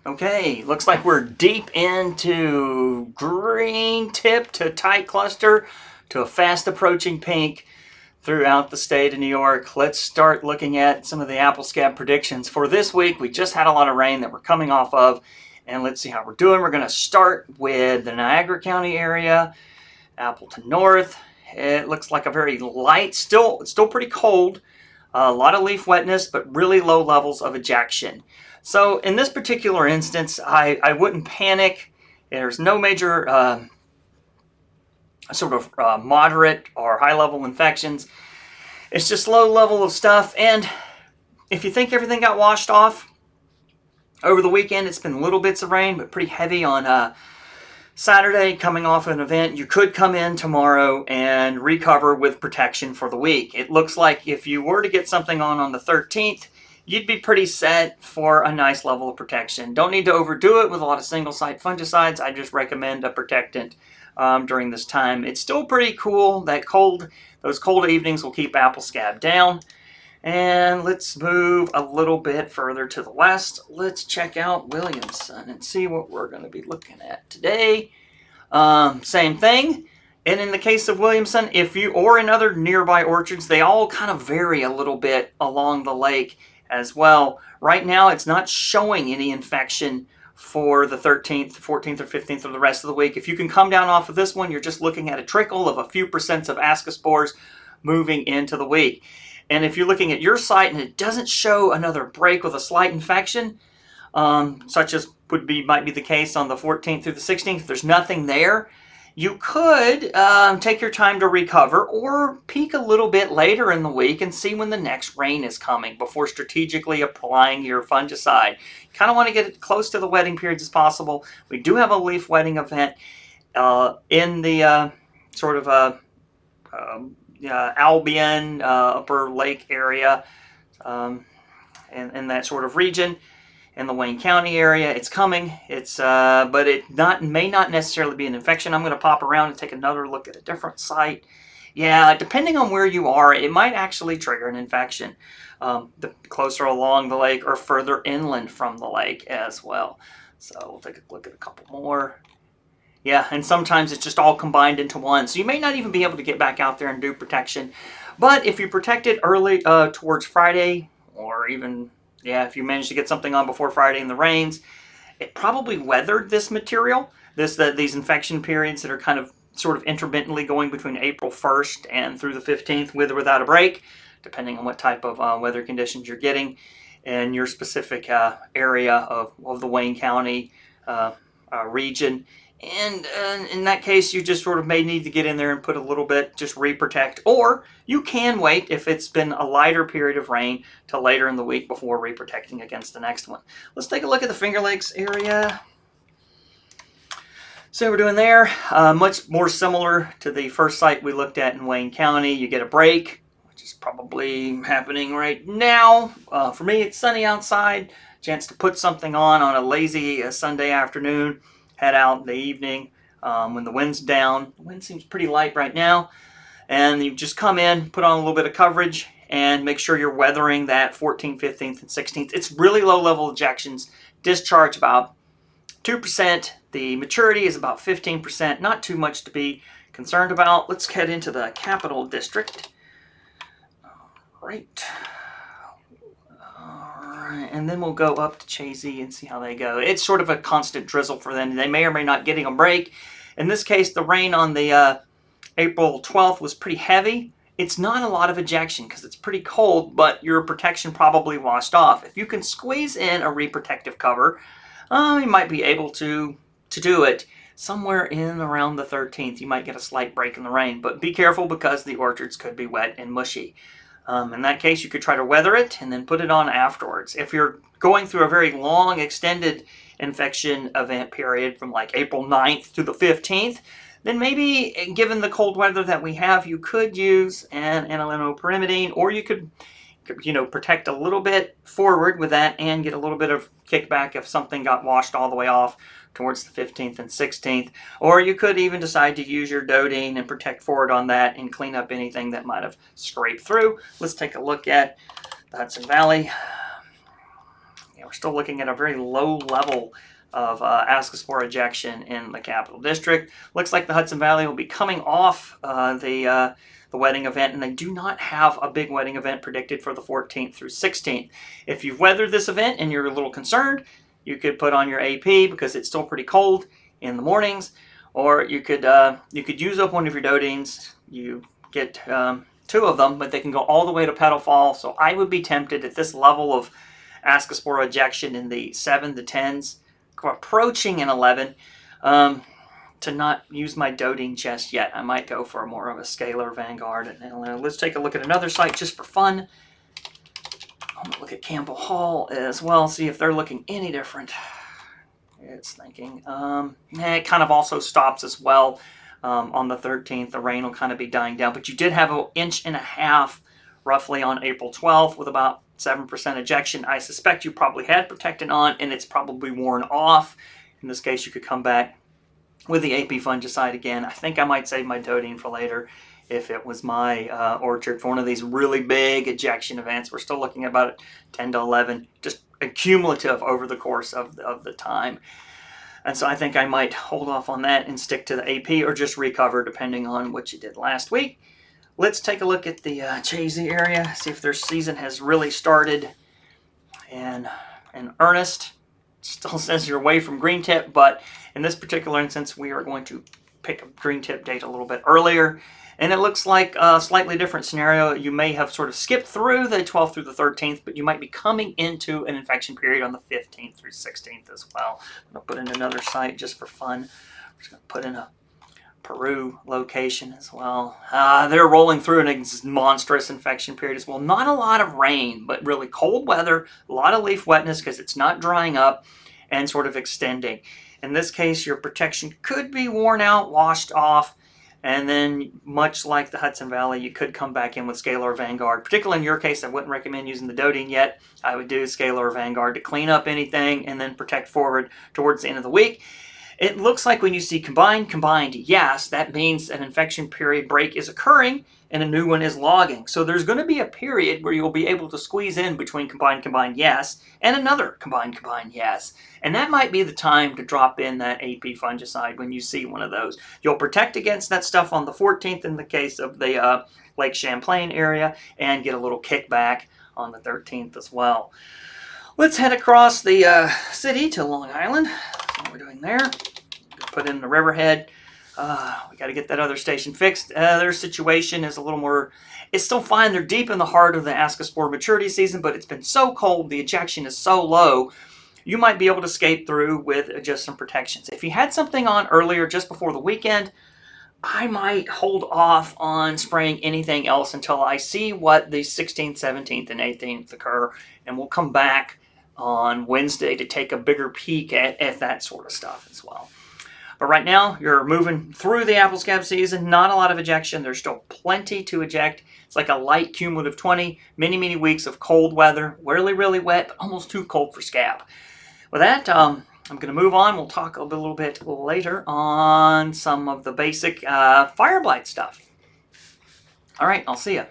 Okay, looks like we're deep into green tip to tight cluster to a fast approaching pink throughout the state of New York. Let's start looking at some of the apple scab predictions for this week. We just had a lot of rain that we're coming off of, and let's see how we're doing. We're going to start with the Niagara County area, Appleton North. It looks like a very light, it's still pretty cold, a lot of leaf wetness, but really low levels of ejection. So in this particular instance, I wouldn't panic. There's no major moderate or high level infections. It's just low level of stuff. And if you think everything got washed off over the weekend, it's been little bits of rain, but pretty heavy on Saturday, coming off an event. You could come in tomorrow and recover with protection for the week. It looks like if you were to get something on the 13th, you'd be pretty set for a nice level of protection. Don't need to overdo it with a lot of single-site fungicides. I just recommend a protectant during this time. It's still pretty cool. Those cold evenings will keep apple scab down. And let's move a little bit further to the west. Let's check out Williamson and see what we're going to be looking at today. Same thing. And in the case of Williamson, or in other nearby orchards, they all kind of vary a little bit along the lake as well. Right now, it's not showing any infection for the 13th, 14th, or 15th of the rest of the week. If you can come down off of this one, you're just looking at a trickle of a few percents of ascospores moving into the week. And if you're looking at your site and it doesn't show another break with a slight infection, such as might be the case on the 14th through the 16th, if there's nothing there, you could take your time to recover or peek a little bit later in the week and see when the next rain is coming before strategically applying your fungicide. You kind of want to get it close to the wetting periods as possible. We do have a leaf wetting event in the Albion, Upper Lake area, in that sort of region, in the Wayne County area. It's coming. But it may not necessarily be an infection. I'm going to pop around and take another look at a different site. Yeah, depending on where you are, it might actually trigger an infection. The closer along the lake or further inland from the lake as well. So we'll take a look at a couple more. Yeah, and sometimes it's just all combined into one. So you may not even be able to get back out there and do protection. But if you protect it early towards Friday, or even, if you manage to get something on before Friday in the rains, it probably weathered this material, these infection periods that are kind of sort of intermittently going between April 1st and through the 15th with or without a break, depending on what type of weather conditions you're getting in your specific area of the Wayne County region. And in that case, you just sort of may need to get in there and put a little bit, just reprotect. Or you can wait if it's been a lighter period of rain till later in the week before reprotecting against the next one. Let's take a look at the Finger Lakes area. So we're doing there. Much more similar to the first site we looked at in Wayne County. You get a break, which is probably happening right now. For me, it's sunny outside. Chance to put something on a lazy Sunday afternoon. Head out in the evening when the wind's down. The wind seems pretty light right now. And you just come in, put on a little bit of coverage, and make sure you're weathering that 14th, 15th, and 16th. It's really low level ejections. Discharge about 2%. The maturity is about 15%. Not too much to be concerned about. Let's head into the Capital District. All right. And then we'll go up to Chazy and see how they go. It's sort of a constant drizzle for them. They may or may not getting a break. In this case, the rain on the April 12th was pretty heavy. It's not a lot of ejection because it's pretty cold, but your protection probably washed off. If you can squeeze in a reprotective cover, you might be able to do it. Somewhere in around the 13th, you might get a slight break in the rain, but be careful because the orchards could be wet and mushy. In that case, you could try to weather it and then put it on afterwards. If you're going through a very long, extended infection event period from like April 9th to the 15th, then maybe, given the cold weather that we have, you could use an aniline-pyrimidine, or you could protect a little bit forward with that and get a little bit of kickback if something got washed all the way off towards the 15th and 16th. Or you could even decide to use your Dodine and protect forward on that and clean up anything that might have scraped through. Let's take a look at the Hudson Valley. We're still looking at a very low level of ascospore ejection in the Capital District. Looks like the Hudson Valley will be coming off the wetting event, and they do not have a big wetting event predicted for the 14th through 16th. If you've weathered this event and you're a little concerned, you could put on your AP because it's still pretty cold in the mornings, or you could use up one of your Dodines. You get 2 of them, but they can go all the way to pedal fall. So I would be tempted at this level of ascospore ejection in the 7 to 10s, approaching an 11, to not use my Dodine just yet. I might go for more of a scalar Vanguard. And let's take a look at another site just for fun. I'm going to look at Campbell Hall as well, see if they're looking any different. It's thinking, it kind of also stops as well on the 13th. The rain will kind of be dying down, but you did have an 1.5 inches roughly on April 12th with about 7% ejection. I suspect you probably had protectant on and it's probably worn off. In this case, you could come back with the AP fungicide again. I think I might save my Dodine for later if it was my orchard for one of these really big ejection events. We're still looking at about 10 to 11, just accumulative over the course of the time. And so I think I might hold off on that and stick to the AP or just recover depending on what you did last week. Let's take a look at the Chazy area, see if their season has really started in earnest. Still says you're away from green tip, but in this particular instance, we are going to pick a green tip date a little bit earlier. And it looks like a slightly different scenario. You may have sort of skipped through the 12th through the 13th, but you might be coming into an infection period on the 15th through 16th as well. I'm going to put in another site just for fun. I'm just going to put in a Peru location as well. They're rolling through an monstrous infection period as well. Not a lot of rain, but really cold weather, a lot of leaf wetness because it's not drying up and sort of extending. In this case, your protection could be worn out, washed off, and then much like the Hudson Valley, you could come back in with Scalar Vanguard. Particularly in your case, I wouldn't recommend using the Dodine yet. I would do Scalar Vanguard to clean up anything and then protect forward towards the end of the week. It looks like when you see combined, yes, that means an infection period break is occurring and a new one is logging. So there's going to be a period where you'll be able to squeeze in between combined, yes, and another combined, yes. And that might be the time to drop in that AP fungicide when you see one of those. You'll protect against that stuff on the 14th in the case of the Lake Champlain area and get a little kickback on the 13th as well. Let's head across the city to Long Island. That's what we're doing there. Put in the Riverhead. We got to get that other station fixed. Their situation is a little more, it's still fine. They're deep in the heart of the ascospore maturity season, but it's been so cold, the ejection is so low, you might be able to skate through with just some protections. If you had something on earlier, just before the weekend, I might hold off on spraying anything else until I see what the 16th, 17th, and 18th occur, and we'll come back on Wednesday to take a bigger peek at that sort of stuff as well. But right now, you're moving through the apple scab season. Not a lot of ejection. There's still plenty to eject. It's like a light cumulative 20, many weeks of cold weather. Really, really wet, but almost too cold for scab. With that, I'm going to move on. We'll talk a little bit later on some of the basic fire blight stuff. All right, I'll see you.